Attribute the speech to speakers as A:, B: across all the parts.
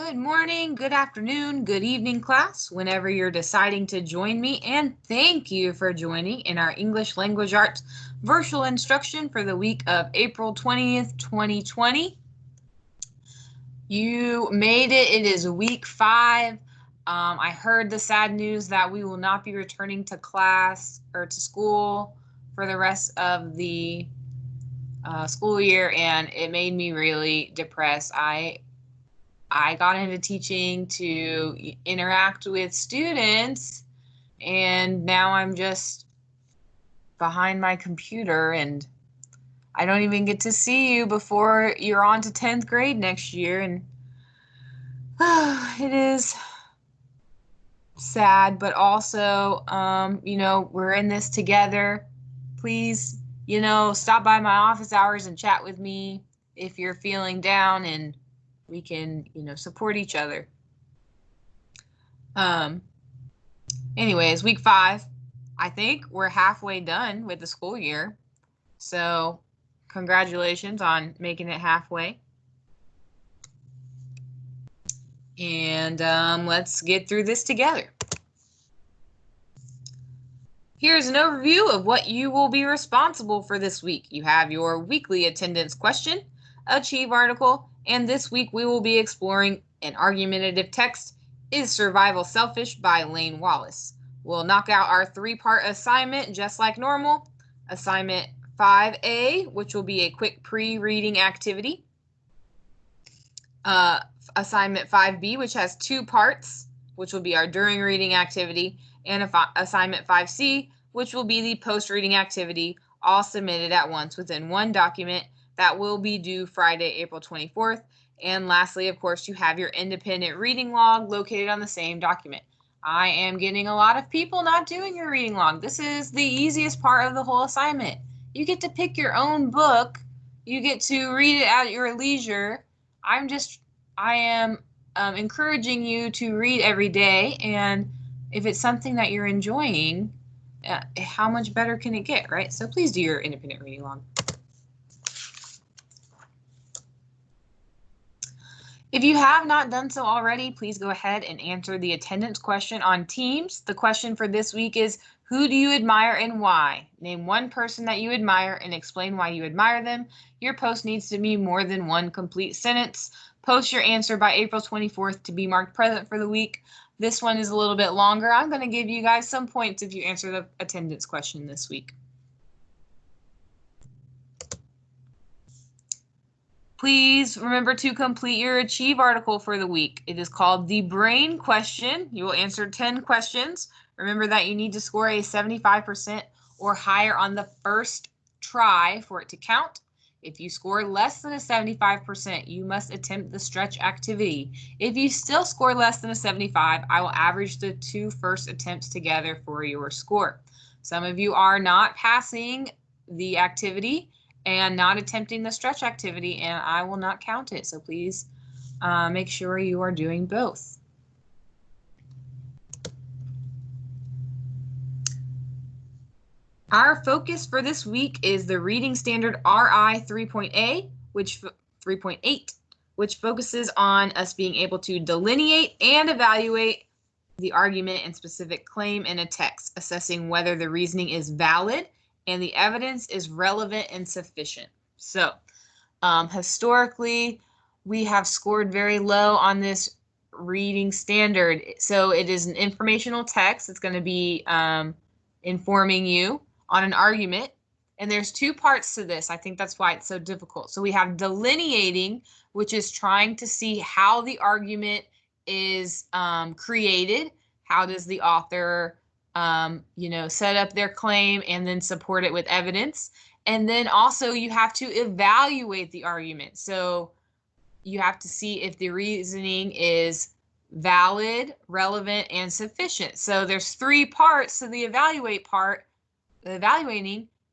A: Good morning, good afternoon, good evening, class, whenever you're deciding to join me, and thank you for joining in our English Language Arts virtual instruction for the week of April 20th, 2020. You made it. It is week 5. I heard the sad news that we will not be returning to class or to school for the rest of the school year, and it made me really depressed. I got into teaching to interact with students, and now I'm just behind my computer, and I don't even get to see you before you're on to 10th grade next year, and it is sad, but also, we're in this together. Please, stop by my office hours and chat with me if you're feeling down, and we can, support each other. Anyways, week 5, I think we're halfway done with the school year. So congratulations on making it halfway. And let's get through this together. Here's an overview of what you will be responsible for this week. You have your weekly attendance question, Achieve article, and this week we will be exploring an argumentative text, Is Survival Selfish by Lane Wallace. We'll knock out our 3-part assignment just like normal. Assignment 5A, which will be a quick pre-reading activity. Assignment 5B, which has 2 parts, which will be our during reading activity, and assignment 5C, which will be the post-reading activity, all submitted at once within one document that will be due Friday, April 24th. And lastly, of course, you have your independent reading log located on the same document. I am getting a lot of people not doing your reading log. This is the easiest part of the whole assignment. You get to pick your own book. You get to read it at your leisure. I am encouraging you to read every day, and if it's something that you're enjoying, how much better can it get, right? So please do your independent reading log. If you have not done so already, please go ahead and answer the attendance question on Teams. The question for this week is, who do you admire and why? Name one person that you admire and explain why you admire them. Your post needs to be more than one complete sentence. Post your answer by April 24th to be marked present for the week. This one is a little bit longer. I'm going to give you guys some points if you answer the attendance question this week. Please remember to complete your Achieve article for the week. It is called the Brain Question. You will answer 10 questions. Remember that you need to score a 75% or higher on the first try for it to count. If you score less than a 75%, you must attempt the stretch activity. If you still score less than a 75, I will average the 2 first attempts together for your score. Some of you are not passing the activity and not attempting the stretch activity, and I will not count it. So please make sure you are doing both. Our focus for this week is the Reading Standard RI 3.8, which focuses on us being able to delineate and evaluate the argument and specific claim in a text, assessing whether the reasoning is valid and the evidence is relevant and sufficient. So historically, we have scored very low on this reading standard. So it is an informational text. It's going to be informing you on an argument. And there's 2 parts to this. I think that's why it's so difficult. So we have delineating, which is trying to see how the argument is created. How does the author set up their claim and then support it with evidence. And then also you have to evaluate the argument. So you have to see if the reasoning is valid, relevant, and sufficient. So there's 3 parts to the evaluating,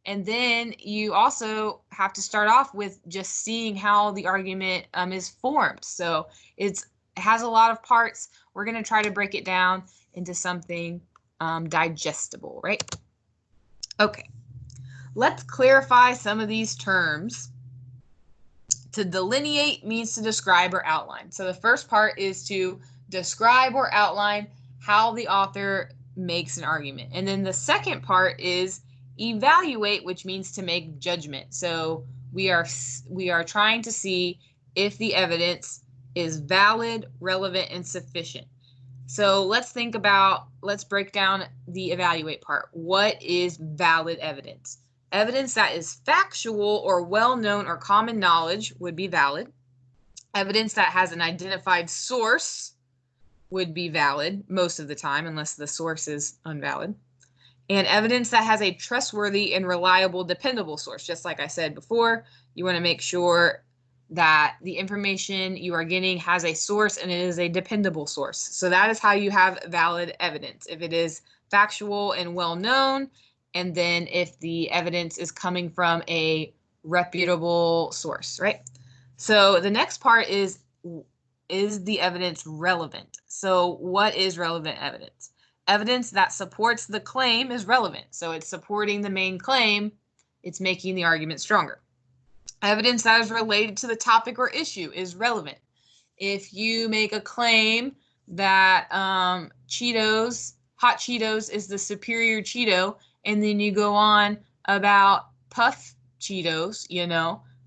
A: and then you also have to start off with just seeing how the argument is formed. So it has a lot of parts. We're going to try to break it down into something digestible, right? Okay, let's clarify some of these terms To delineate means to describe or outline. So the first part is to describe or outline how the author makes an argument. And then the second part is evaluate, which means to make judgment. So we are trying to see if the evidence is valid, relevant, and sufficient. So let's break down the evaluate part. What is valid evidence? Evidence that is factual or well-known or common knowledge would be valid. Evidence that has an identified source would be valid most of the time, unless the source is invalid. And evidence that has a trustworthy and reliable, dependable source. Just like I said before, you want to make sure that the information you are getting has a source and it is a dependable source. So that is how you have valid evidence. If it is factual and well-known, and then if the evidence is coming from a reputable source, right? So the next part is the evidence relevant? So what is relevant evidence? Evidence that supports the claim is relevant. So it's supporting the main claim. It's making the argument stronger. Evidence that is related to the topic or issue is relevant. If you make a claim that hot Cheetos is the superior Cheeto, and then you go on about puff Cheetos,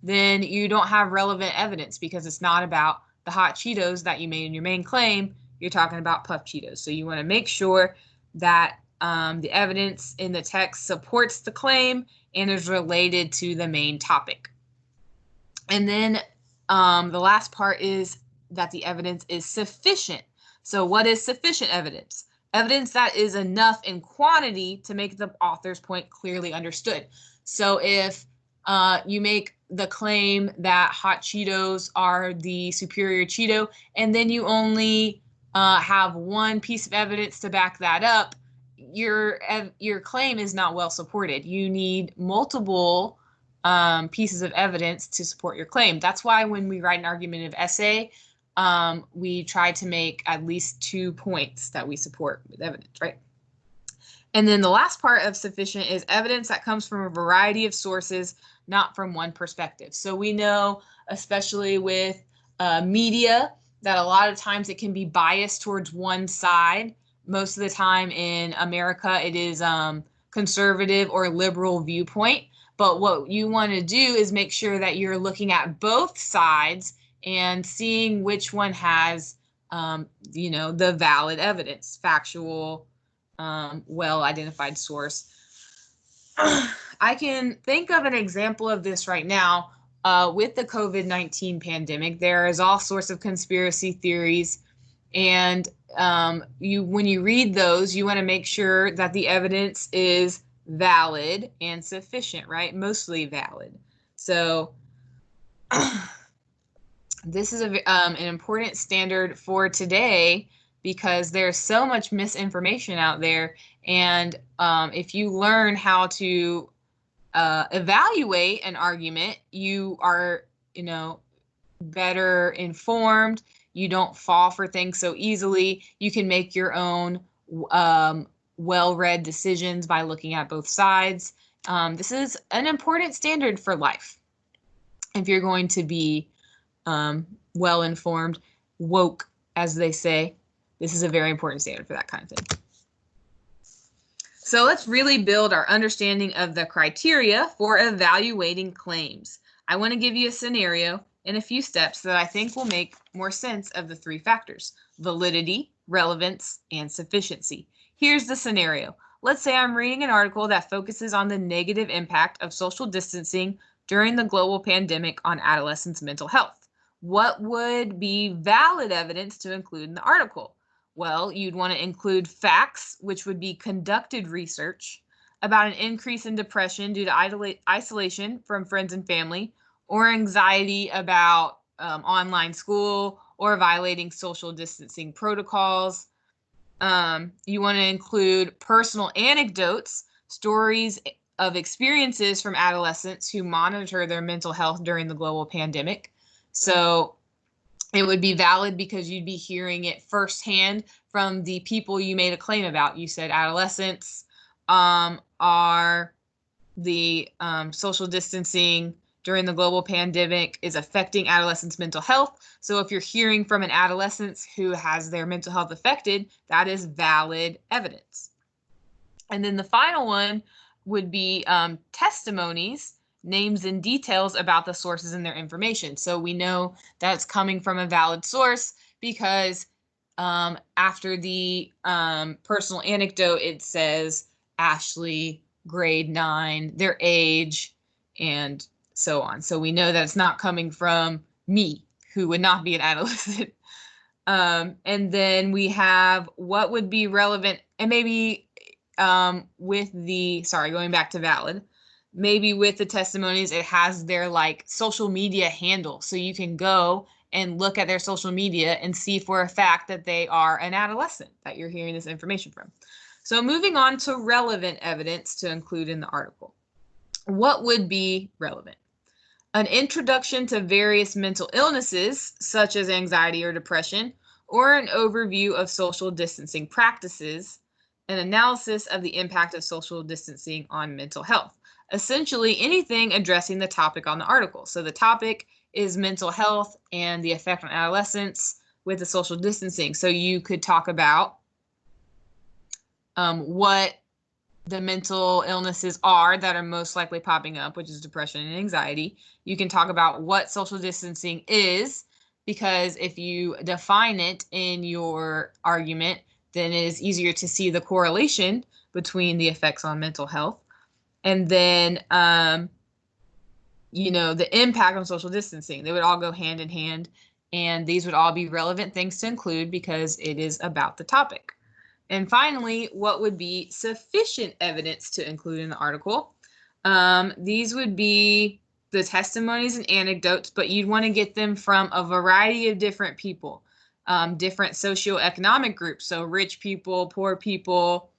A: then you don't have relevant evidence because it's not about the hot Cheetos that you made in your main claim. You're talking about puff Cheetos. So you want to make sure that the evidence in the text supports the claim and is related to the main topic. And then the last part is that the evidence is sufficient. So what is sufficient evidence? Evidence that is enough in quantity to make the author's point clearly understood. So if you make the claim that hot Cheetos are the superior Cheeto, and then you only have one piece of evidence to back that up, your claim is not well supported. You need multiple pieces of evidence to support your claim. That's why when we write an argumentative essay, we try to make at least 2 points that we support with evidence, right? And then the last part of sufficient is evidence that comes from a variety of sources, not from one perspective. So we know, especially with media, that a lot of times it can be biased towards one side. Most of the time in America, it is conservative or liberal viewpoint. But what you want to do is make sure that you're looking at both sides and seeing which one has, the valid evidence, factual, well-identified source. I can think of an example of this right now with the COVID-19 pandemic. There is all sorts of conspiracy theories, and when you read those, you want to make sure that the evidence is valid and sufficient, right? Mostly valid. So this is an important standard for today because there's so much misinformation out there. And if you learn how to evaluate an argument, you are, better informed. You don't fall for things so easily. You can make your own well-read decisions by looking at both sides. This is an important standard for life. If you're going to be well-informed, woke, as they say, this is a very important standard for that kind of thing. So let's really build our understanding of the criteria for evaluating claims. I want to give you a scenario and a few steps that I think will make more sense of the 3 factors: validity, relevance, and sufficiency. Here's the scenario. Let's say I'm reading an article that focuses on the negative impact of social distancing during the global pandemic on adolescents' mental health. What would be valid evidence to include in the article? Well, you'd want to include facts, which would be conducted research about an increase in depression due to isolation from friends and family, or anxiety about online school or violating social distancing protocols. You want to include personal anecdotes, stories of experiences from adolescents who monitor their mental health during the global pandemic. So it would be valid because you'd be hearing it firsthand from the people you made a claim about. You said adolescents are the social distancing during the global pandemic is affecting adolescents' mental health. So if you're hearing from an adolescent who has their mental health affected, that is valid evidence. And then the final one would be testimonies, names and details about the sources and their information. So we know that's coming from a valid source because after the personal anecdote, it says Ashley, grade 9, their age, and so on. So we know that it's not coming from me, who would not be an adolescent. And then we have what would be relevant, and maybe with the, sorry, going back to valid, maybe with the testimonies, it has their like social media handle. So you can go and look at their social media and see for a fact that they are an adolescent that you're hearing this information from. So moving on to relevant evidence to include in the article. What would be relevant? An introduction to various mental illnesses, such as anxiety or depression, or an overview of social distancing practices, an analysis of the impact of social distancing on mental health. Essentially anything addressing the topic on the article. So the topic is mental health and the effect on adolescents with the social distancing. So you could talk about what the mental illnesses are that are most likely popping up, which is depression and anxiety. You can talk about what social distancing is, because if you define it in your argument, then it is easier to see the correlation between the effects on mental health. And then, the impact on social distancing. They would all go hand in hand, and these would all be relevant things to include because it is about the topic. And finally, what would be sufficient evidence to include in the article? These would be the testimonies and anecdotes, but you'd want to get them from a variety of different people, different socioeconomic groups, so rich people, poor people,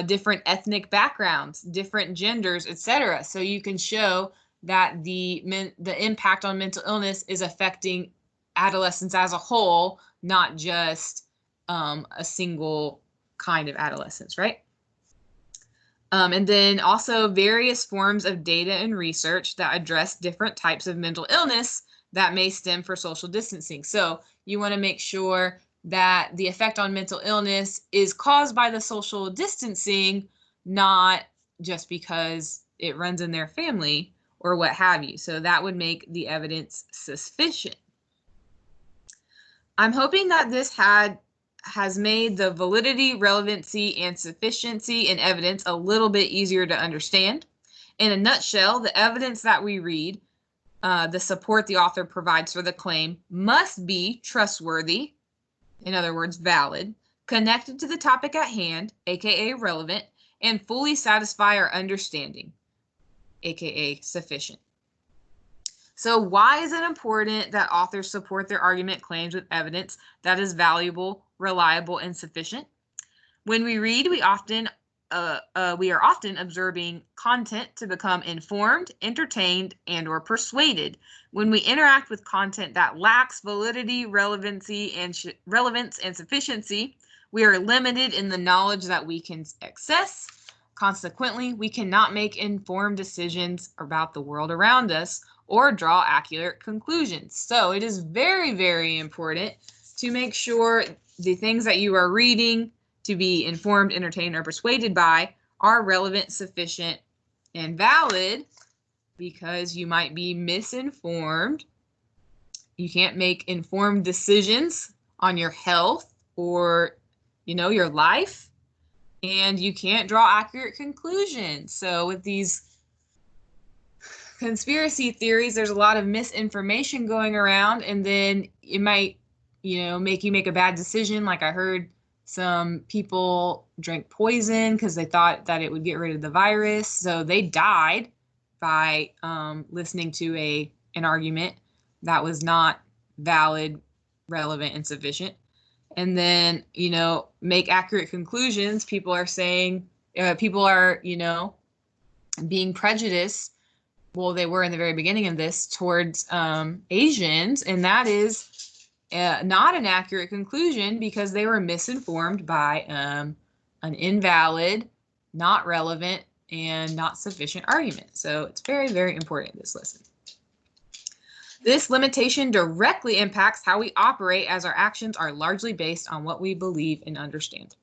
A: different ethnic backgrounds, different genders, etc. So you can show that the impact on mental illness is affecting adolescents as a whole, not just a single kind of adolescence, right? And then also various forms of data and research that address different types of mental illness that may stem from social distancing. So you want to make sure that the effect on mental illness is caused by the social distancing, not just because it runs in their family or what have you. So that would make the evidence sufficient. I'm hoping that this has made the validity, relevancy, and sufficiency in evidence a little bit easier to understand. In a nutshell, the evidence that we read, the support the author provides for the claim, must be trustworthy, in other words, valid, connected to the topic at hand, aka relevant, and fully satisfy our understanding, aka sufficient. So why is it important that authors support their argument claims with evidence that is valuable, reliable, and sufficient? When we read, we are often observing content to become informed, entertained, and/or persuaded. When we interact with content that lacks validity, relevancy, and relevance and sufficiency, we are limited in the knowledge that we can access. Consequently, we cannot make informed decisions about the world around us or draw accurate conclusions. So it is very, very important to make sure the things that you are reading to be informed, entertained, or persuaded by are relevant, sufficient, and valid, because you might be misinformed. You can't make informed decisions on your health or, your life, and you can't draw accurate conclusions. So with these conspiracy theories, there's a lot of misinformation going around, and then it might, make you make a bad decision. Like I heard some people drank poison because they thought that it would get rid of the virus. So they died by listening to an argument that was not valid, relevant, and sufficient. And then, make accurate conclusions. People are saying, being prejudiced. Well, they were in the very beginning of this towards Asians, and that is not an accurate conclusion because they were misinformed by an invalid, not relevant, and not sufficient argument. So it's very, very important, this lesson. This limitation directly impacts how we operate, as our actions are largely based on what we believe and understand.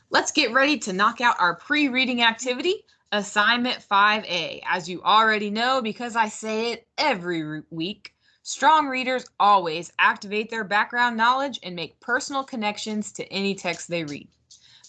A: Let's get ready to knock out our pre-reading activity, assignment 5A. As you already know, because I say it every week, strong readers always activate their background knowledge and make personal connections to any text they read.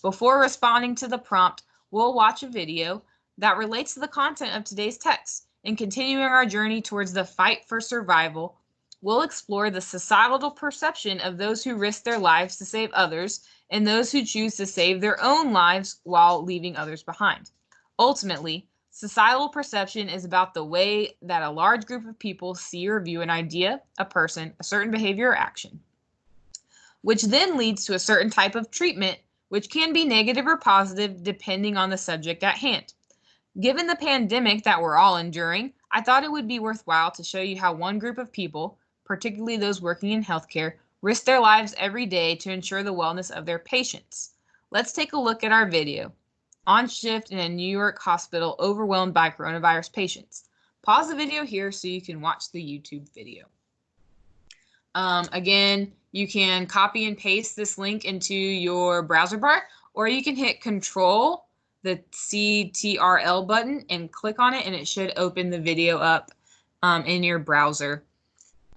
A: Before responding to the prompt, we'll watch a video that relates to the content of today's text. In continuing our journey towards the fight for survival, we'll explore the societal perception of those who risk their lives to save others and those who choose to save their own lives while leaving others behind. Ultimately, societal perception is about the way that a large group of people see or view an idea, a person, a certain behavior or action, which then leads to a certain type of treatment, which can be negative or positive depending on the subject at hand. Given the pandemic that we're all enduring, I thought it would be worthwhile to show you how one group of people, particularly those working in healthcare, risk their lives every day to ensure the wellness of their patients. Let's take a look at our video. On shift in a New York hospital overwhelmed by coronavirus patients. Pause the video here so you can watch the YouTube video. Again, you can copy and paste this link into your browser bar, or you can hit Control, the CTRL button, and click on it, and it should open the video up in your browser.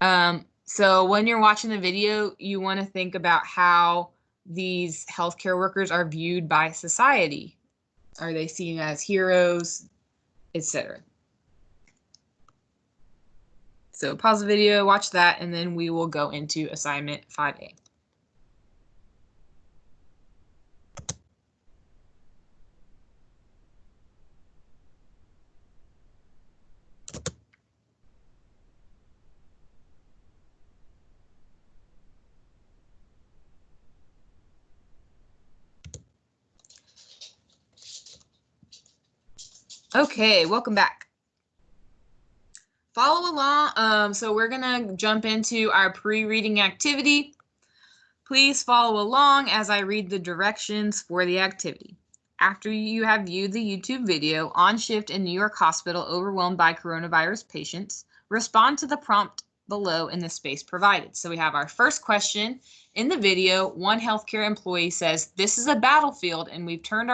A: So when you're watching the video, you want to think about how these healthcare workers are viewed by society. Are they seen as heroes, etc.? So pause the video, watch that, and then we will go into assignment 5A. Okay, welcome back. Follow along. So we're going to jump into our pre-reading activity. Please follow along as I read the directions for the activity. After you have viewed the YouTube video, on shift in New York hospital overwhelmed by coronavirus patients, respond to the prompt below in the space provided. So we have our first question. In the video, one healthcare employee says, "This is a battlefield and we've turned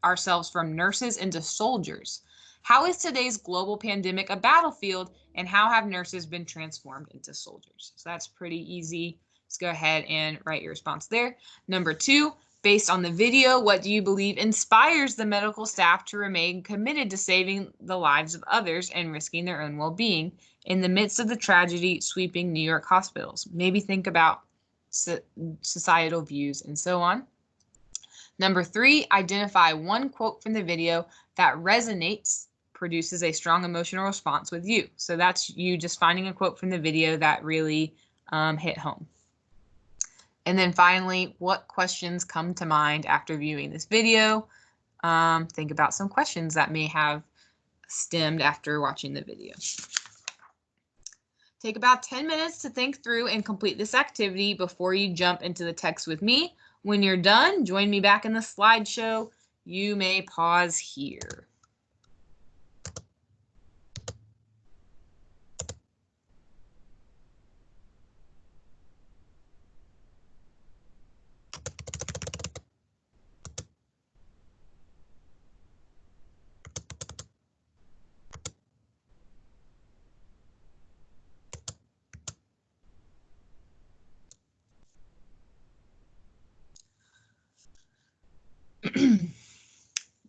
A: ourselves from nurses into soldiers. How is today's global pandemic a battlefield, and how have nurses been transformed into soldiers?" So that's pretty easy. Let's go ahead and write your response there. Number 2, based on the video, what do you believe inspires the medical staff to remain committed to saving the lives of others and risking their own well-being in the midst of the tragedy sweeping New York hospitals? Maybe think about societal views and so on. Number 3, identify one quote from the video that resonates, produces a strong emotional response with you. So that's you just finding a quote from the video that really hit home. And then finally, what questions come to mind after viewing this video? Think about some questions that may have stemmed after watching the video. Take about 10 minutes to think through and complete this activity before you jump into the text with me. When you're done, join me back in the slideshow. You may pause here.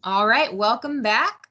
A: All right, welcome back.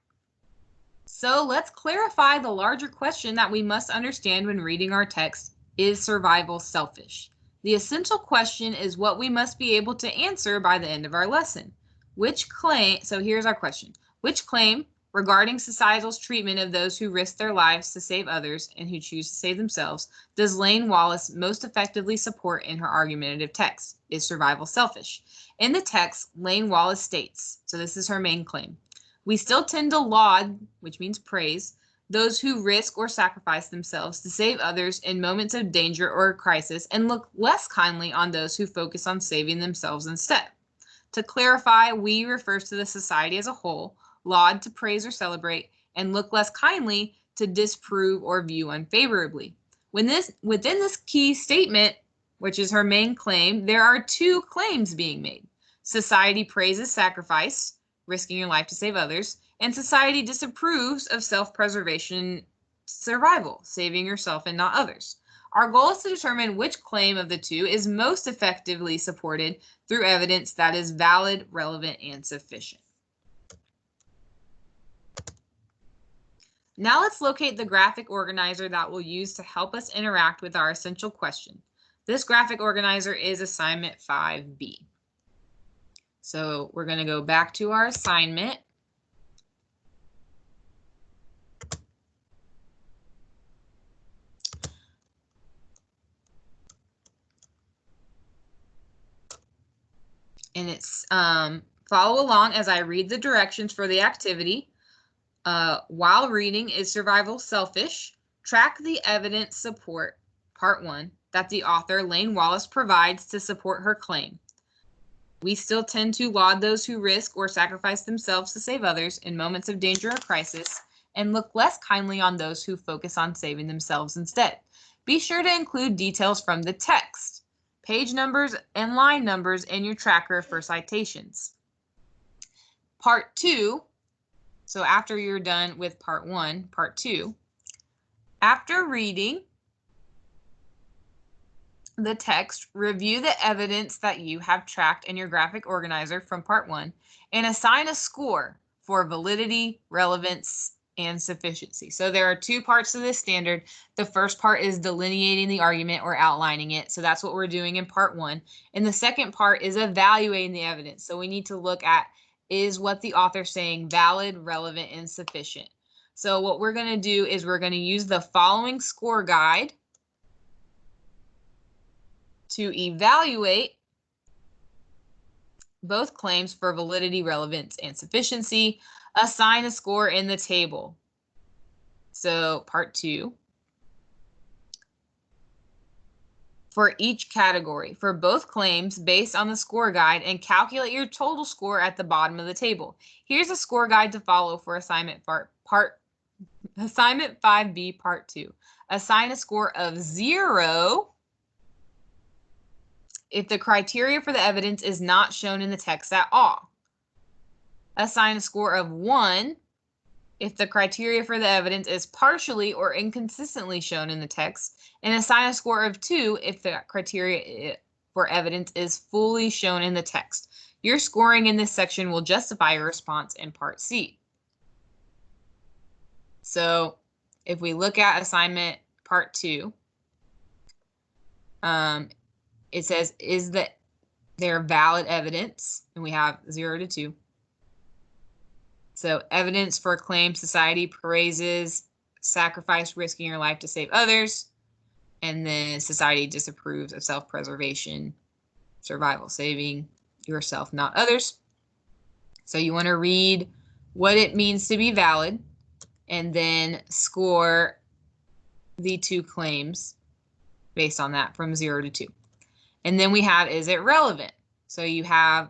A: So let's clarify the larger question that we must understand when reading our text. Is survival selfish? The essential question is what we must be able to answer by the end of our lesson. So here's our question. Which claim regarding societal's treatment of those who risk their lives to save others and who choose to save themselves does Lane Wallace most effectively support in her argumentative text? Is survival selfish? In the text, Lane Wallace states, so this is her main claim, "We still tend to laud," which means praise, "those who risk or sacrifice themselves to save others in moments of danger or crisis and look less kindly on those who focus on saving themselves instead. To clarify, we refers to the society as a whole, laud to praise or celebrate, and look less kindly to disprove or view unfavorably. Within this key statement, which is her main claim, there are two claims being made. Society praises sacrifice, risking your life to save others, and society disapproves of self-preservation survival, saving yourself and not others. Our goal is to determine which claim of the two is most effectively supported through evidence that is valid, relevant, and sufficient. Now let's locate the graphic organizer that we'll use to help us interact with our essential question. This graphic organizer is assignment 5B. So we're going to go back to our assignment. And it's follow along as I read the directions for the activity. While reading, is survival selfish? Track the evidence support, part 1, that the author, Lane Wallace, provides to support her claim. We still tend to laud those who risk or sacrifice themselves to save others in moments of danger or crisis, and look less kindly on those who focus on saving themselves instead. Be sure to include details from the text, page numbers and line numbers in your tracker for citations. Part 2, so after you're done with part 1, part 2, after reading the text, review the evidence that you have tracked in your graphic organizer from part 1 and assign a score for validity, relevance, and sufficiency. So there are two parts to this standard. The first part is delineating the argument or outlining it. So that's what we're doing in part 1. And the second part is evaluating the evidence. So we need to look at, is what the author's saying valid, relevant, and sufficient? So what we're going to do is we're going to use the following score guide to evaluate both claims for validity, relevance, and sufficiency. Assign a score in the table. So part 2. For each category, for both claims based on the score guide, and calculate your total score at the bottom of the table. Here's a score guide to follow for assignment 5B part 2. Assign a score of 0 if the criteria for the evidence is not shown in the text at all. Assign a score of 1 if the criteria for the evidence is partially or inconsistently shown in the text, and assign a score of 2 if the criteria for evidence is fully shown in the text. Your scoring in this section will justify your response in part C. So if we look at assignment part 2, it says, is that there valid evidence? And we have 0 to 2. So evidence for claim, society praises sacrifice, risking your life to save others. And then society disapproves of self-preservation, survival, saving yourself, not others. So you want to read what it means to be valid and then score the two claims based on that from 0 to 2. And then we have, is it relevant? So you have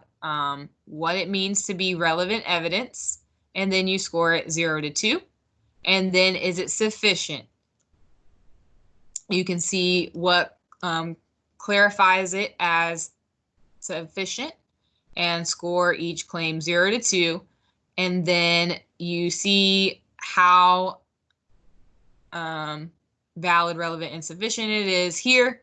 A: what it means to be relevant evidence, and then you score it 0 to 2. And then is it sufficient? You can see what clarifies it as sufficient and score each claim 0 to 2. And then you see how valid, relevant, and sufficient it is. Here,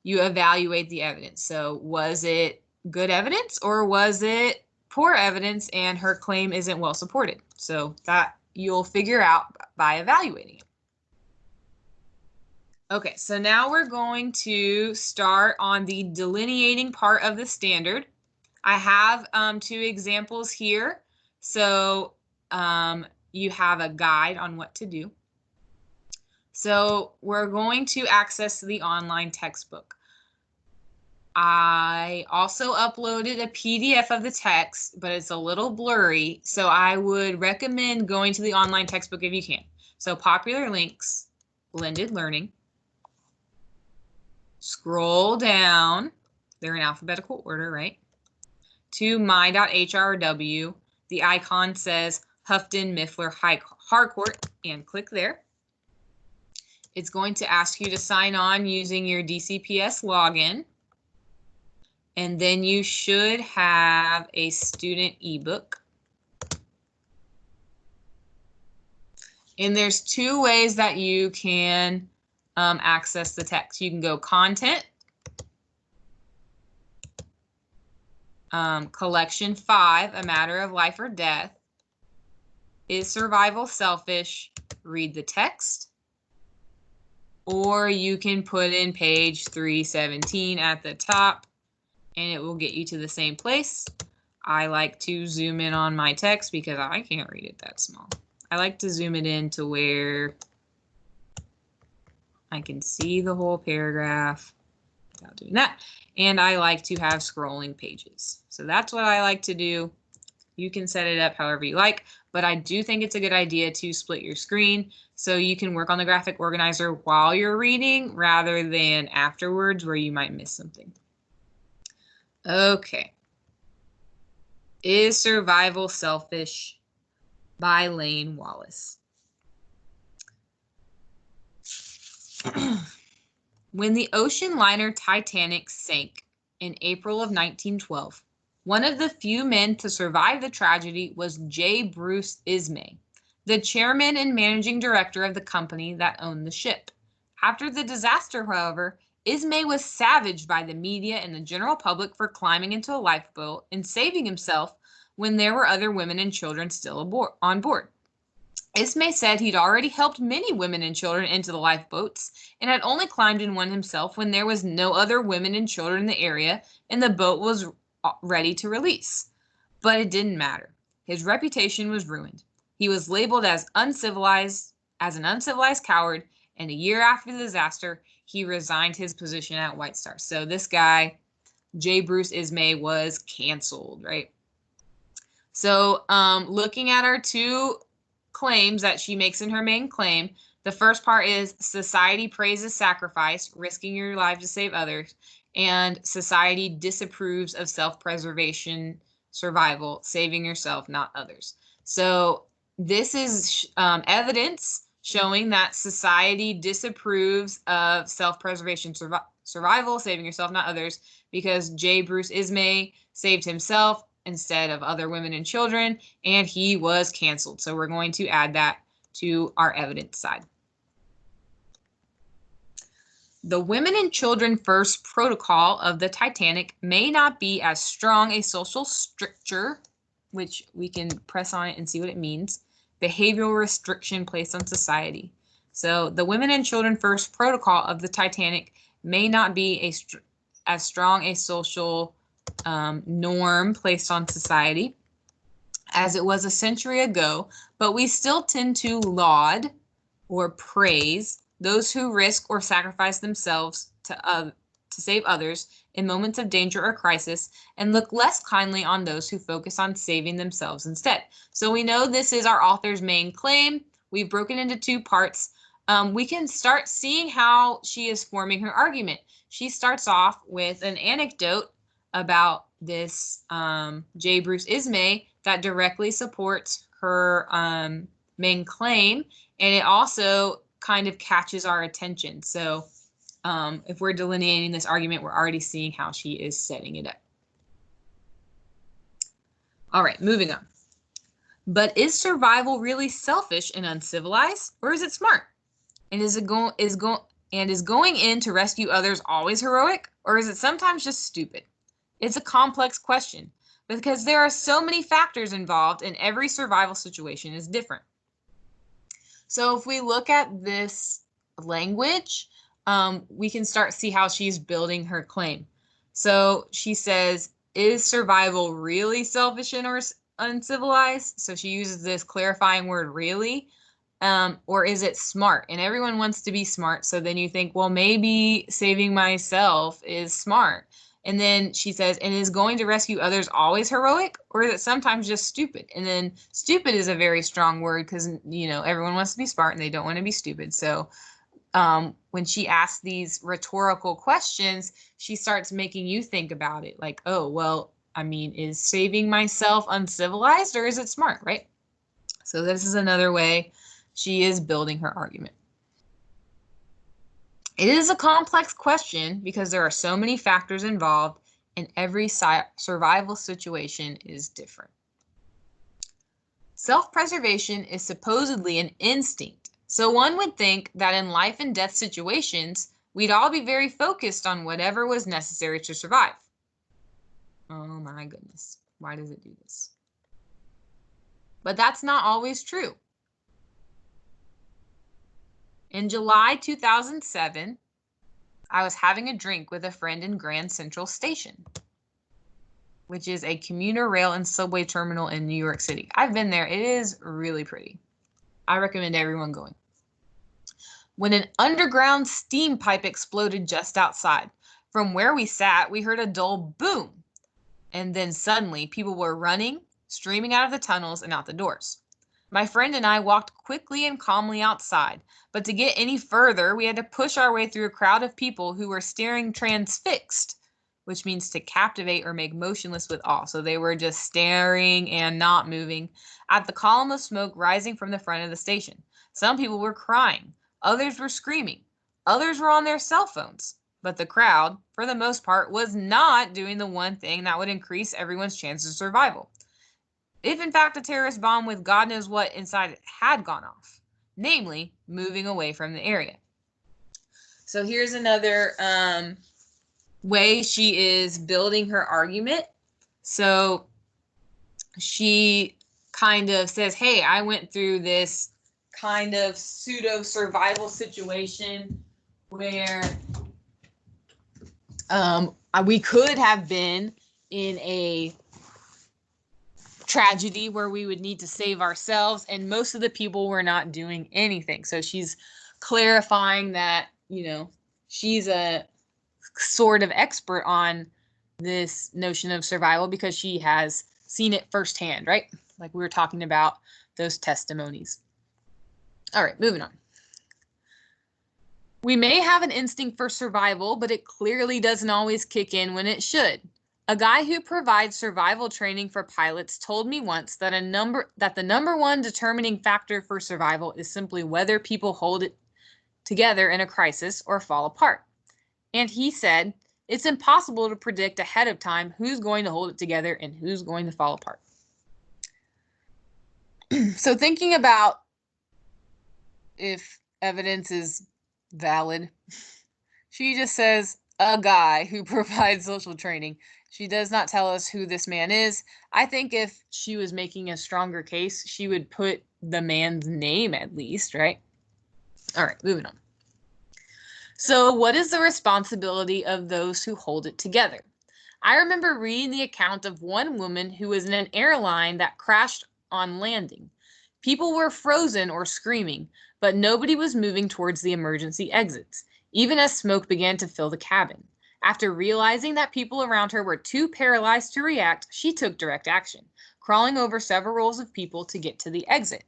A: you evaluate the evidence. So was it good evidence or was it poor evidence and her claim isn't well supported? So that you'll figure out by evaluating it. Okay, so now we're going to start on the delineating part of the standard. I have 2 examples here. So you have a guide on what to do. So we're going to access the online textbook. I also uploaded a PDF of the text, but it's a little blurry, so I would recommend going to the online textbook if you can. So popular links, blended learning. Scroll down. They're in alphabetical order, right? to my.hrw. The icon says Houghton Mifflin Harcourt, and click there. It's going to ask you to sign on using your DCPS login. And then you should have a student ebook. And there's two ways that you can access the text. You can go content, collection 5, A Matter of Life or Death. Is survival selfish? Read the text. Or you can put in page 317 at the top, and it will get you to the same place. I like to zoom in on my text because I can't read it that small. I like to zoom it in to where I can see the whole paragraph without doing that. And I like to have scrolling pages. So that's what I like to do. You can set it up however you like, but I do think it's a good idea to split your screen so you can work on the graphic organizer while you're reading rather than afterwards where you might miss something. Okay. Is survival selfish? By Lane Wallace. When the ocean liner Titanic sank in April of 1912, one of the few men to survive the tragedy was J. Bruce Ismay, the chairman and managing director of the company that owned the ship. After the disaster, however, Ismay was savaged by the media and the general public for climbing into a lifeboat and saving himself when there were other women and children still on board. Ismay said he'd already helped many women and children into the lifeboats and had only climbed in one himself when there was no other women and children in the area and the boat was ready to release. But it didn't matter. His reputation was ruined. He was labeled as an uncivilized coward, and a year after the disaster, he resigned his position at White Star. So this guy, J. Bruce Ismay, was canceled, right? So looking at our two claims that she makes in her main claim, the first part is society praises sacrifice, risking your life to save others, and society disapproves of self-preservation, survival, saving yourself, not others. So this is evidence showing that society disapproves of self-preservation, survival, saving yourself, not others, because J. Bruce Ismay saved himself instead of other women and children, and he was canceled. So we're going to add that to our evidence side. The women and children first protocol of the Titanic may not be as strong a social stricture, which we can press on it and see what it means, behavioral restriction placed on society. So the women and children first protocol of the Titanic may not be as strong a social norm placed on society as it was a century ago, but we still tend to laud or praise those who risk or sacrifice themselves to save others in moments of danger or crisis, and look less kindly on those who focus on saving themselves instead. So we know this is our author's main claim. We've broken into two parts. We can start seeing how she is forming her argument. She starts off with an anecdote about this J. Bruce Ismay that directly supports her main claim, and it also kind of catches our attention. So if we're delineating this argument, we're already seeing how she is setting it up. All right, moving on. But is survival really selfish and uncivilized, or is it smart? And is going in to rescue others always heroic, or is it sometimes just stupid? It's a complex question because there are so many factors involved, and every survival situation is different. So if we look at this language, we can start to see how she's building her claim. So she says, is survival really selfish and or uncivilized? So she uses this clarifying word really, or is it smart? And everyone wants to be smart. So then you think, well, maybe saving myself is smart. And then she says, and is going to rescue others always heroic, or is it sometimes just stupid? And then stupid is a very strong word because, you know, everyone wants to be smart and they don't want to be stupid. So when she asks these rhetorical questions, she starts making you think about it like, oh, well, I mean, is saving myself uncivilized or is it smart, right? So this is another way she is building her argument. It is a complex question because there are so many factors involved and every survival situation is different. Self-preservation is supposedly an instinct, so one would think that in life and death situations, we'd all be very focused on whatever was necessary to survive. Oh my goodness, why does it do this? But that's not always true. In July 2007, I was having a drink with a friend in Grand Central Station, which is a commuter rail and subway terminal in New York City. I've been there. It is really pretty. I recommend everyone going. When an underground steam pipe exploded just outside. From where we sat, we heard a dull boom. And then suddenly, people were running, streaming out of the tunnels and out the doors. My friend and I walked quickly and calmly outside, but to get any further, we had to push our way through a crowd of people who were staring transfixed, which means to captivate or make motionless with awe. So they were just staring and not moving at the column of smoke rising from the front of the station. Some people were crying, others were screaming, others were on their cell phones. But the crowd, for the most part, was not doing the one thing that would increase everyone's chances of survival. If in fact a terrorist bomb with God knows what inside it had gone off, namely moving away from the area. So here's another way she is building her argument. So she kind of says, hey, I went through this kind of pseudo survival situation where we could have been in a tragedy where we would need to save ourselves, and most of the people were not doing anything. So she's clarifying that, you know, she's a sort of expert on this notion of survival because she has seen it firsthand, right? Like we were talking about those testimonies. All right, moving on. We may have an instinct for survival, but it clearly doesn't always kick in when it should. A guy who provides survival training for pilots told me once that the number one determining factor for survival is simply whether people hold it together in a crisis or fall apart. And he said, it's impossible to predict ahead of time who's going to hold it together and who's going to fall apart. So thinking about if evidence is valid, she just says a guy who provides social training. She does not tell us who this man is. I think if she was making a stronger case, she would put the man's name at least, right? All right, moving on. So what is the responsibility of those who hold it together? I remember reading the account of one woman who was in an airline that crashed on landing. People were frozen or screaming, but nobody was moving towards the emergency exits, even as smoke began to fill the cabin. After realizing that people around her were too paralyzed to react, she took direct action, crawling over several rows of people to get to the exit.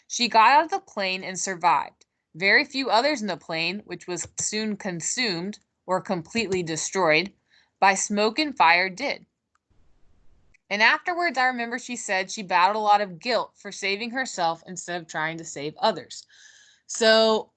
A: She got out of the plane and survived. Very few others in the plane, which was soon consumed or completely destroyed by smoke and fire, did. And afterwards, I remember she said she battled a lot of guilt for saving herself instead of trying to save others. So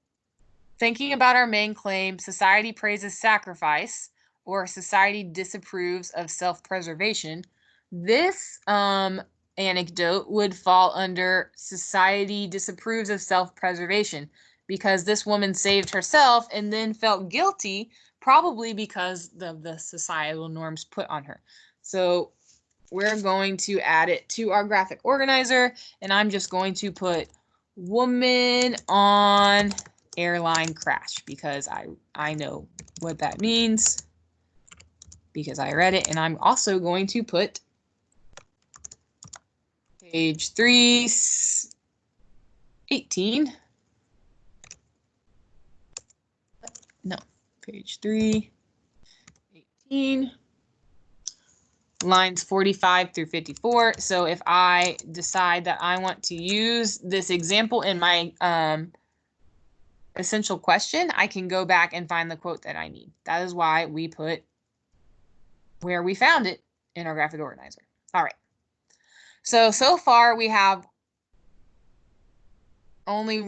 A: thinking about our main claim, society praises sacrifice, or society disapproves of self-preservation, this anecdote would fall under society disapproves of self-preservation because this woman saved herself and then felt guilty, probably because of the societal norms put on her. So we're going to add it to our graphic organizer, and I'm just going to put woman on airline crash because I know what that means because I read it. And I'm also going to put page 318. No, page 318. Lines 45 through 54. So if I decide that I want to use this example in my essential question, I can go back and find the quote that I need. That is why we put where we found it in our graphic organizer. All right. So far we have only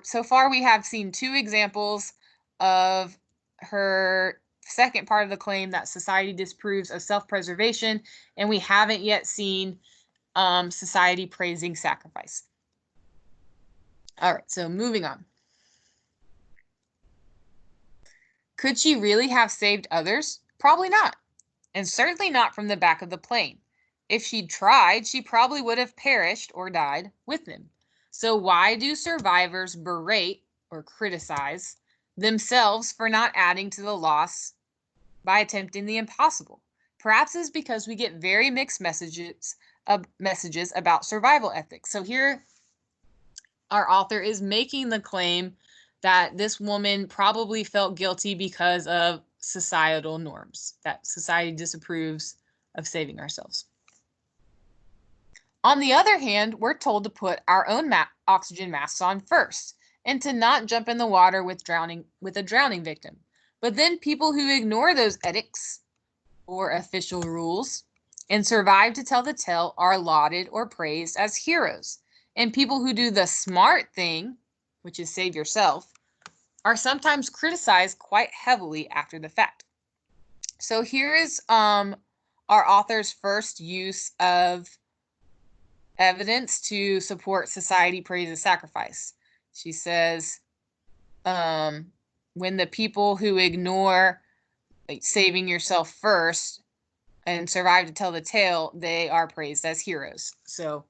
A: so far we have seen 2 examples of her second part of the claim that society disapproves of self-preservation, and we haven't yet seen society praising sacrifice. All right, so moving on. Could she really have saved others? Probably not, and certainly not from the back of the plane. If she'd tried, she probably would have perished or died with them. So why do survivors berate or criticize themselves for not adding to the loss by attempting the impossible? Perhaps it's because we get very mixed messages about survival ethics. So here our author is making the claim that this woman probably felt guilty because of societal norms, that society disapproves of saving ourselves. On the other hand, we're told to put our own oxygen masks on first and to not jump in the water with a drowning victim. But then people who ignore those ethics or official rules and survive to tell the tale are lauded or praised as heroes. And people who do the smart thing, which is save yourself, are sometimes criticized quite heavily after the fact. So here is our author's first use of evidence to support society praises sacrifice. She says, when the people who ignore saving yourself first and survive to tell the tale, they are praised as heroes. So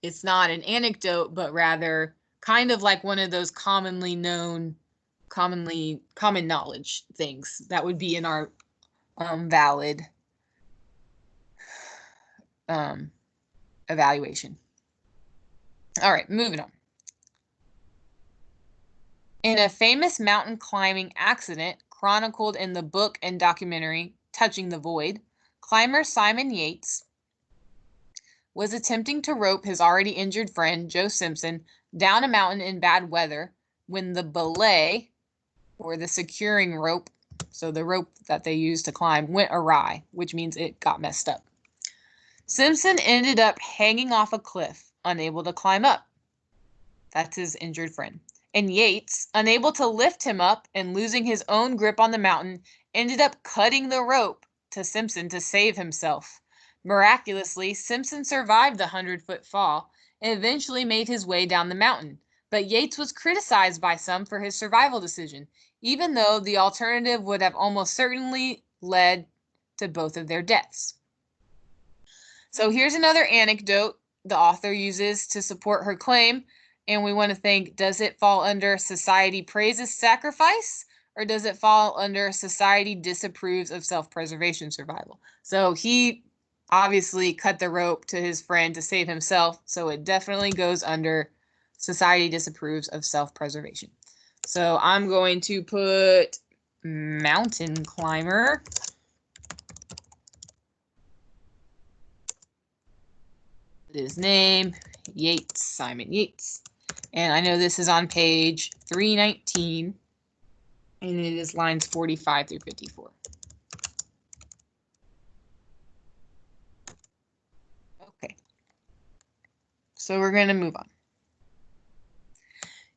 A: it's not an anecdote, but rather kind of like one of those common knowledge things that would be in our valid evaluation. All right, moving on. In a famous mountain climbing accident chronicled in the book and documentary Touching the Void, climber Simon Yates was attempting to rope his already injured friend, Joe Simpson, down a mountain in bad weather when the belay, or the securing rope, so the rope that they used to climb, went awry, which means it got messed up. Simpson ended up hanging off a cliff, unable to climb up. That's his injured friend. And Yates, unable to lift him up and losing his own grip on the mountain, ended up cutting the rope to Simpson to save himself. Miraculously, Simpson survived the 100-foot fall and eventually made his way down the mountain. But Yates was criticized by some for his survival decision, even though the alternative would have almost certainly led to both of their deaths. So here's another anecdote the author uses to support her claim, and we want to think, does it fall under society praises sacrifice, or does it fall under society disapproves of self-preservation survival? So he obviously cut the rope to his friend to save himself, so it definitely goes under society disapproves of self-preservation. So I'm going to put mountain climber. His name, Yates, Simon Yates. And I know this is on page 319, and it is lines 45 through 54. Okay. So we're going to move on.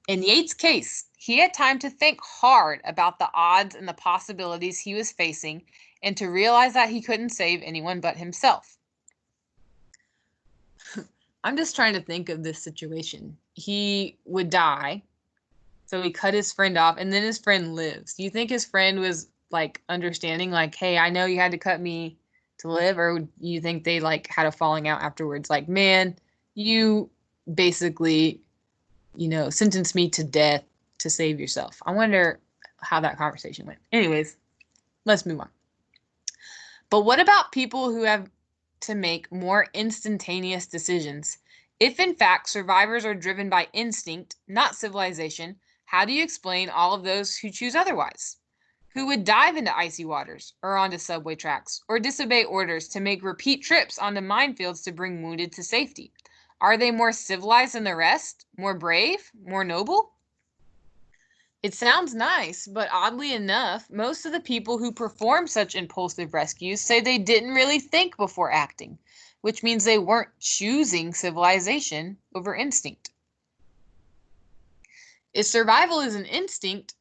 A: In Yates' case, he had time to think hard about the odds and the possibilities he was facing and to realize that he couldn't save anyone but himself. I'm just trying to think of this situation. He would die, so he cut his friend off, and then his friend lives. Do you think his friend was like understanding, like, hey, I know you had to cut me to live, or do you think they like had a falling out afterwards? Like, man, you basically, sentenced me to death to save yourself. I wonder how that conversation went. Anyways, let's move on. But what about people who have to make more instantaneous decisions? If in fact survivors are driven by instinct, not civilization, how do you explain all of those who choose otherwise? Who would dive into icy waters or onto subway tracks or disobey orders to make repeat trips onto minefields to bring wounded to safety? Are they more civilized than the rest? More brave? More noble? It sounds nice, but oddly enough, most of the people who perform such impulsive rescues say they didn't really think before acting, which means they weren't choosing civilization over instinct. If survival is an instinct,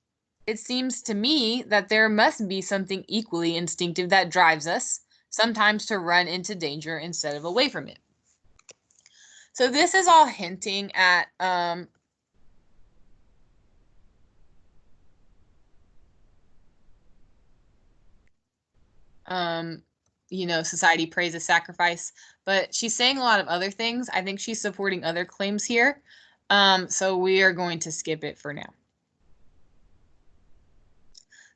A: it seems to me that there must be something equally instinctive that drives us, sometimes to run into danger instead of away from it. So this is all hinting at society praises sacrifice, but she's saying a lot of other things. I think she's supporting other claims here. So we are going to skip it for now.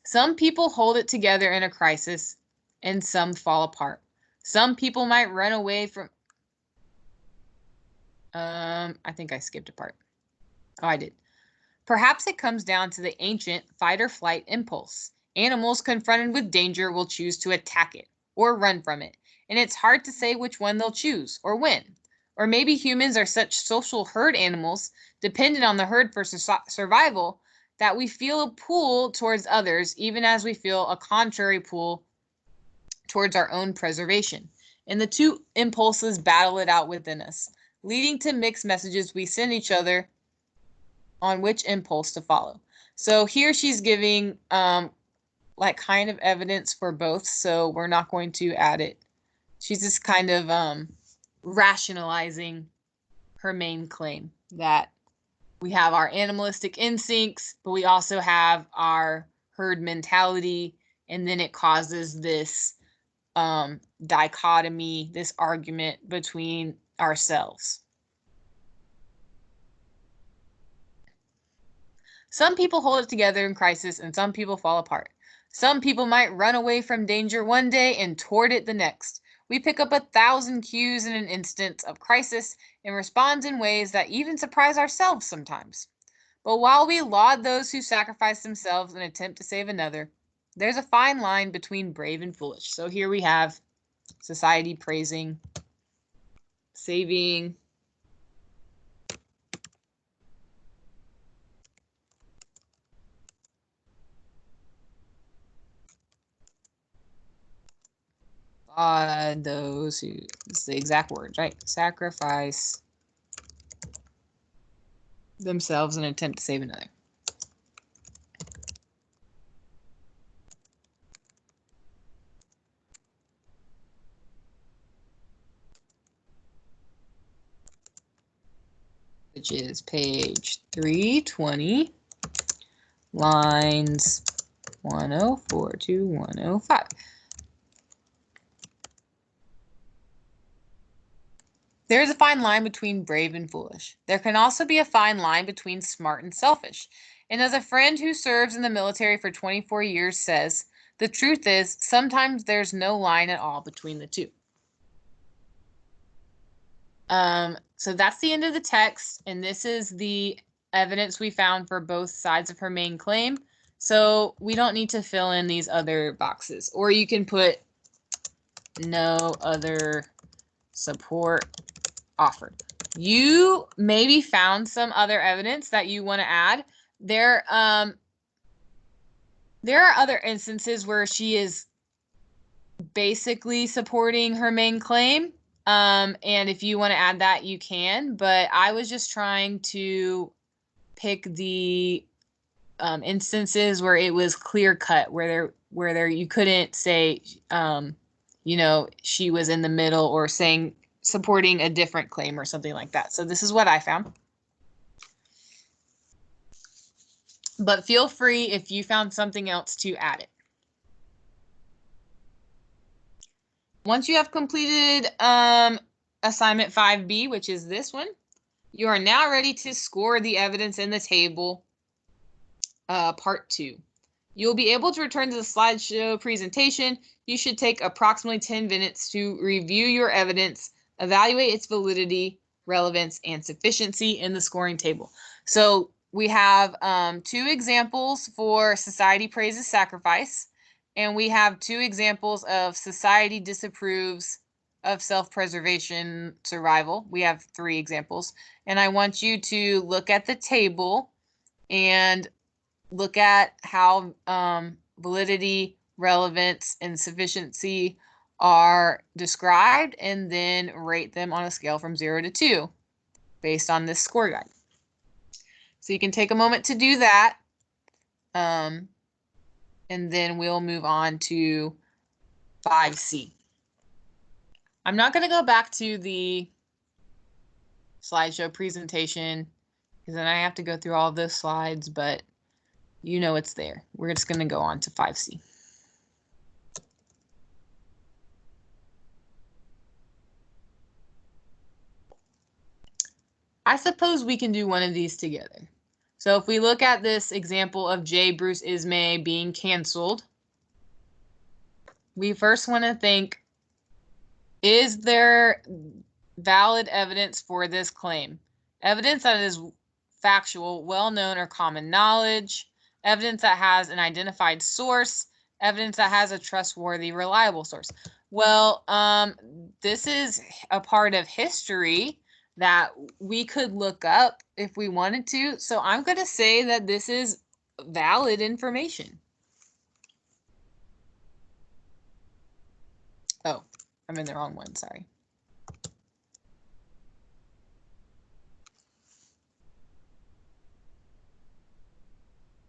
A: Some people hold it together in a crisis, and some fall apart. Some people might run away from... I think I skipped a part. Oh, I did. Perhaps it comes down to the ancient fight or flight impulse. Animals confronted with danger will choose to attack it or run from it, and it's hard to say which one they'll choose or when. Or maybe humans are such social herd animals, dependent on the herd for survival, that we feel a pull towards others, even as we feel a contrary pull towards our own preservation. And the two impulses battle it out within us, leading to mixed messages we send each other on which impulse to follow. So here she's giving like kind of evidence for both, so we're not going to add it. She's just kind of rationalizing her main claim that we have our animalistic instincts, but we also have our herd mentality, and then it causes this dichotomy, this argument between ourselves. Some people hold it together in crisis, and some people fall apart. Some people might run away from danger one day and toward it the next. We pick up 1,000 cues in an instant of crisis and respond in ways that even surprise ourselves sometimes. But while we laud those who sacrifice themselves in an attempt to save another, there's a fine line between brave and foolish. So here we have society praising, saving, those who, it's the exact words, right? Sacrifice themselves in an attempt to save another. Which is page 320, lines 104 to 105. There is a fine line between brave and foolish. There can also be a fine line between smart and selfish. And as a friend who serves in the military for 24 years says, the truth is sometimes there's no line at all between the two. So that's the end of the text, and this is the evidence we found for both sides of her main claim. So we don't need to fill in these other boxes, or you can put no other support offered. You maybe found some other evidence that you want to add. There are other instances where she is basically supporting her main claim. And if you want to add that, you can. But I was just trying to pick the instances where it was clear cut, where you couldn't say, she was in the middle or saying supporting a different claim or something like that. So this is what I found. But feel free if you found something else to add it. Once you have completed assignment 5B, which is this one, you are now ready to score the evidence in the table, part 2. You'll be able to return to the slideshow presentation. You should take approximately 10 minutes to review your evidence, evaluate its validity, relevance, and sufficiency in the scoring table. So we have 2 examples for society praises sacrifice, and we have 2 examples of society disapproves of self-preservation survival. We have 3 examples, and I want you to look at the table and look at how validity, relevance, and sufficiency are described, and then rate them on a scale from 0 to 2 based on this score guide. So you can take a moment to do that, and then we'll move on to 5C. I'm not going to go back to the slideshow presentation because then I have to go through all those slides, but you know it's there. We're just going to go on to 5C. I suppose we can do one of these together. So if we look at this example of J. Bruce Ismay being canceled, we first want to think, is there valid evidence for this claim? Evidence that is factual, well-known, or common knowledge, evidence that has an identified source, evidence that has a trustworthy, reliable source. Well, this is a part of history that we could look up if we wanted to. So I'm going to say that this is valid information. Oh, I'm in the wrong one, sorry.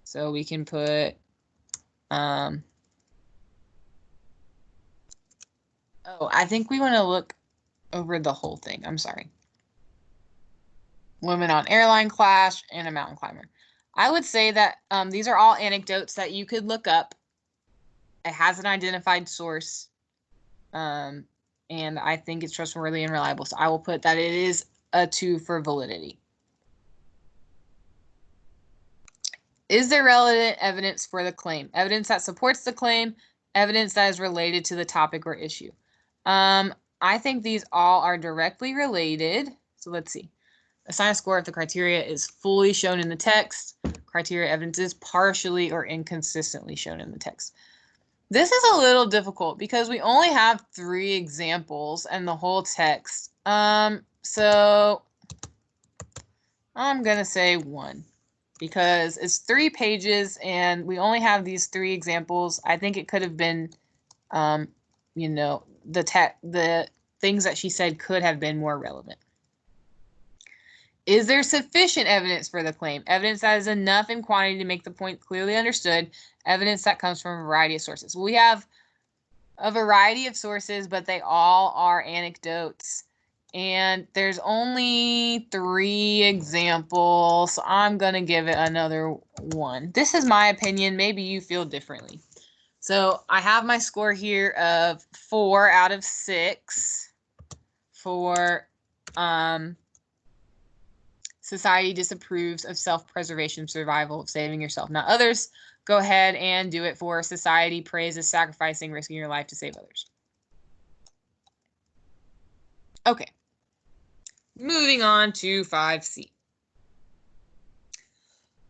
A: So we can put, oh, I think we want to look over the whole thing. I'm sorry. Women on airline crash and a mountain climber. I would say that these are all anecdotes that you could look up. It has an identified source, and I think it's trustworthy and reliable. So I will put that it is a 2 for validity. Is there relevant evidence for the claim? Evidence that supports the claim, evidence that is related to the topic or issue. I think these all are directly related. So let's see. Assign a score if the criteria is fully shown in the text. Criteria evidence is partially or inconsistently shown in the text. This is a little difficult because we only have 3 examples and the whole text. So I'm going to say 1 because it's 3 pages and we only have these 3 examples. I think it could have been, you know, the things that she said could have been more relevant. Is there sufficient evidence for the claim? Evidence that is enough in quantity to make the point clearly understood. Evidence that comes from a variety of sources. We have a variety of sources, but they all are anecdotes. And there's only 3 examples, so I'm going to give it another 1. This is my opinion. Maybe you feel differently. So I have my score here of 4 out of 6 for society disapproves of self-preservation, survival, of saving yourself, not others. Go ahead and do it for society praises sacrificing, risking your life to save others. Okay. Moving on to 5C.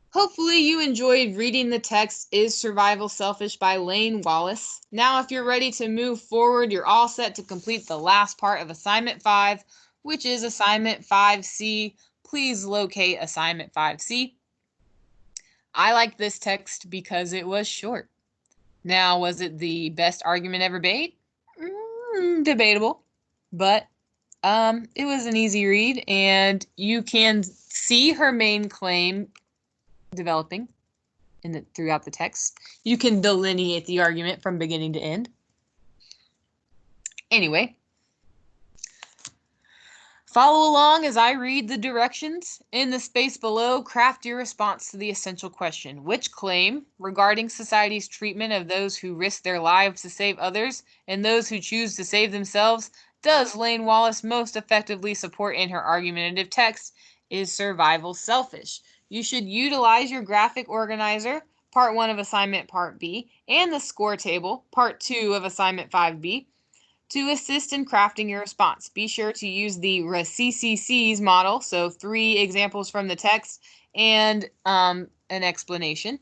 A: Hopefully you enjoyed reading the text Is Survival Selfish by Lane Wallace. Now if you're ready to move forward, you're all set to complete the last part of Assignment 5, which is Assignment 5C. Please locate Assignment 5C. I like this text because it was short. Now, was it the best argument ever made? Debatable, but it was an easy read, and you can see her main claim developing throughout the text. You can delineate the argument from beginning to end. Anyway, follow along as I read the directions. In the space below, craft your response to the essential question. Which claim regarding society's treatment of those who risk their lives to save others and those who choose to save themselves does Lane Wallace most effectively support in her argumentative text? Is survival selfish? You should utilize your graphic organizer, Part 1 of Assignment Part B, and the score table, Part 2 of Assignment 5B, to assist in crafting your response. Be sure to use the RCCC's model, so 3 examples from the text and an explanation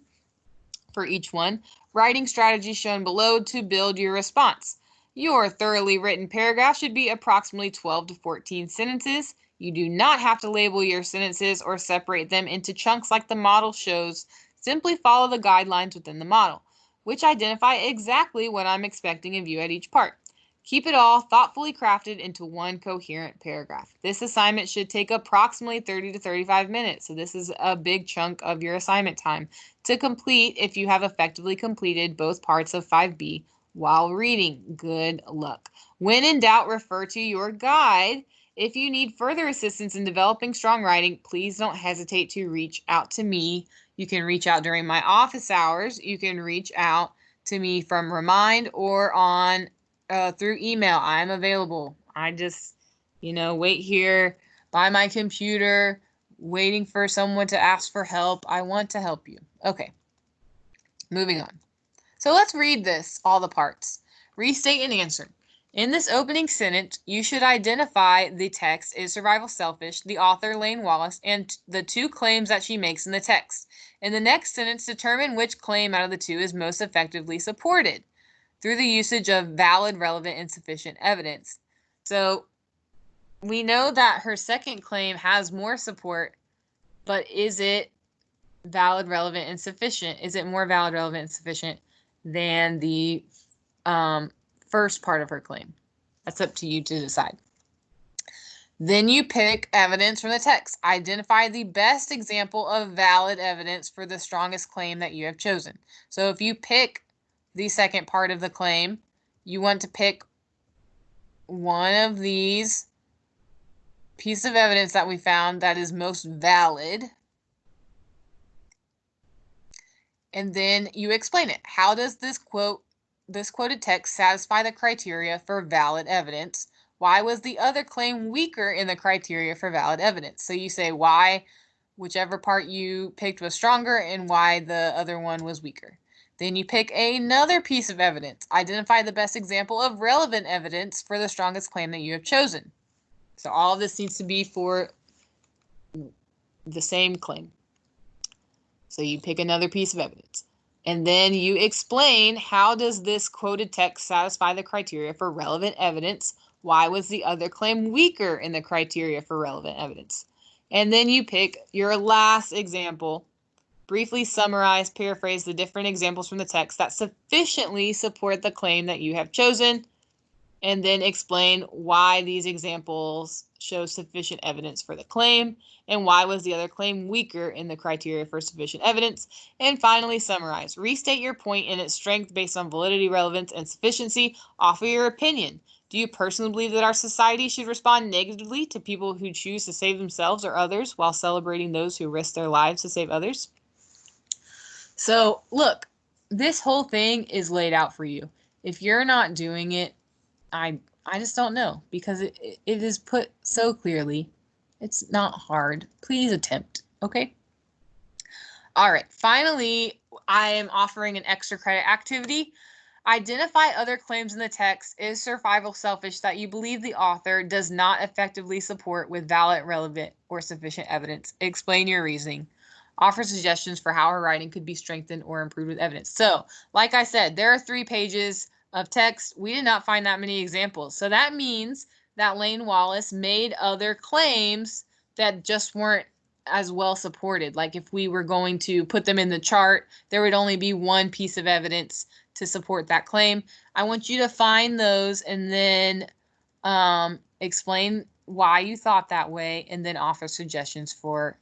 A: for each one. Writing strategies shown below to build your response. Your thoroughly written paragraph should be approximately 12 to 14 sentences. You do not have to label your sentences or separate them into chunks like the model shows. Simply follow the guidelines within the model, which identify exactly what I'm expecting of you at each part. Keep it all thoughtfully crafted into one coherent paragraph. This assignment should take approximately 30 to 35 minutes, so this is a big chunk of your assignment time to complete if you have effectively completed both parts of 5B while reading. Good luck. When in doubt, refer to your guide. If you need further assistance in developing strong writing, please don't hesitate to reach out to me. You can reach out during my office hours. You can reach out to me from Remind or on through email. I'm available. I just, wait here by my computer, waiting for someone to ask for help. I want to help you. Okay, moving on. So let's read this, all the parts. Restate and answer. In this opening sentence, you should identify the text is survival selfish, the author, Lane Wallace, and the two claims that she makes in the text. In the next sentence, determine which claim out of the two is most effectively supported through the usage of valid, relevant, and sufficient evidence. So we know that her second claim has more support, but is it valid, relevant, and sufficient? Is it more valid, relevant, and sufficient than the first part of her claim? That's up to you to decide. Then you pick evidence from the text. Identify the best example of valid evidence for the strongest claim that you have chosen. So if you pick the second part of the claim, you want to pick one of these pieces of evidence that we found that is most valid. And then you explain it. How does this quoted text satisfy the criteria for valid evidence? Why was the other claim weaker in the criteria for valid evidence? So you say why whichever part you picked was stronger and why the other one was weaker. Then you pick another piece of evidence. Identify the best example of relevant evidence for the strongest claim that you have chosen. So all of this needs to be for the same claim. So you pick another piece of evidence. And then you explain, how does this quoted text satisfy the criteria for relevant evidence? Why was the other claim weaker in the criteria for relevant evidence? And then you pick your last example. Briefly summarize, paraphrase the different examples from the text that sufficiently support the claim that you have chosen, and then explain why these examples show sufficient evidence for the claim, and why was the other claim weaker in the criteria for sufficient evidence. And finally, summarize. Restate your point in its strength based on validity, relevance, and sufficiency. Offer your opinion. Do you personally believe that our society should respond negatively to people who choose to save themselves or others while celebrating those who risk their lives to save others? So, look, this whole thing is laid out for you. If you're not doing it, I just don't know, because it is put so clearly. It's not hard. Please attempt, okay? All right, finally, I am offering an extra credit activity. Identify other claims in the text. Is survival selfish that you believe the author does not effectively support with valid, relevant, or sufficient evidence? Explain your reasoning. Offer suggestions for how her writing could be strengthened or improved with evidence. So, like I said, there are 3 pages of text. We did not find that many examples. So that means that Lane Wallace made other claims that just weren't as well supported. Like if we were going to put them in the chart, there would only be one piece of evidence to support that claim. I want you to find those and then explain why you thought that way, and then offer suggestions for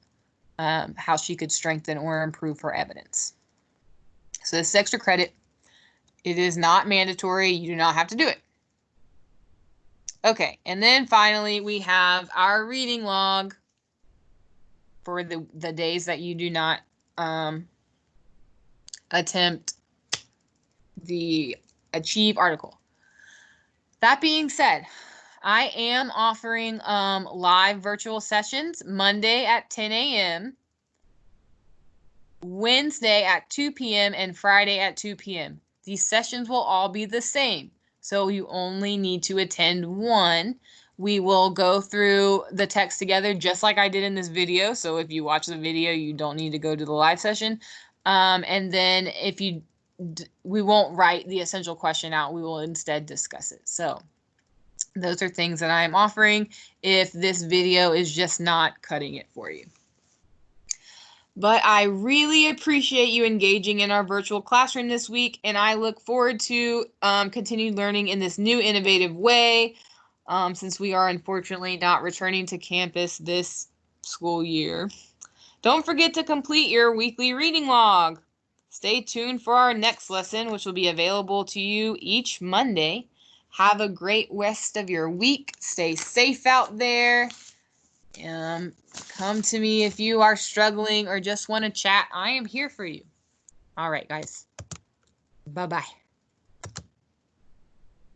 A: how she could strengthen or improve her evidence. So this is extra credit. It is not mandatory. You do not have to do it. Okay, and then finally we have our reading log for the days that you do not attempt the Achieve article. That being said, I am offering live virtual sessions Monday at 10 a.m., Wednesday at 2 p.m., and Friday at 2 p.m. These sessions will all be the same, so you only need to attend one. We will go through the text together just like I did in this video, so if you watch the video, you don't need to go to the live session. And then we won't write the essential question out, we will instead discuss it. So those are things that I am offering if this video is just not cutting it for you. But I really appreciate you engaging in our virtual classroom this week, and I look forward to continued learning in this new innovative way, since we are unfortunately not returning to campus this school year. Don't forget to complete your weekly reading log. Stay tuned for our next lesson, which will be available to you each Monday. Have a great rest of your week. Stay safe out there. Come to me if you are struggling or just want to chat. I am here for you. All right, guys. Bye-bye.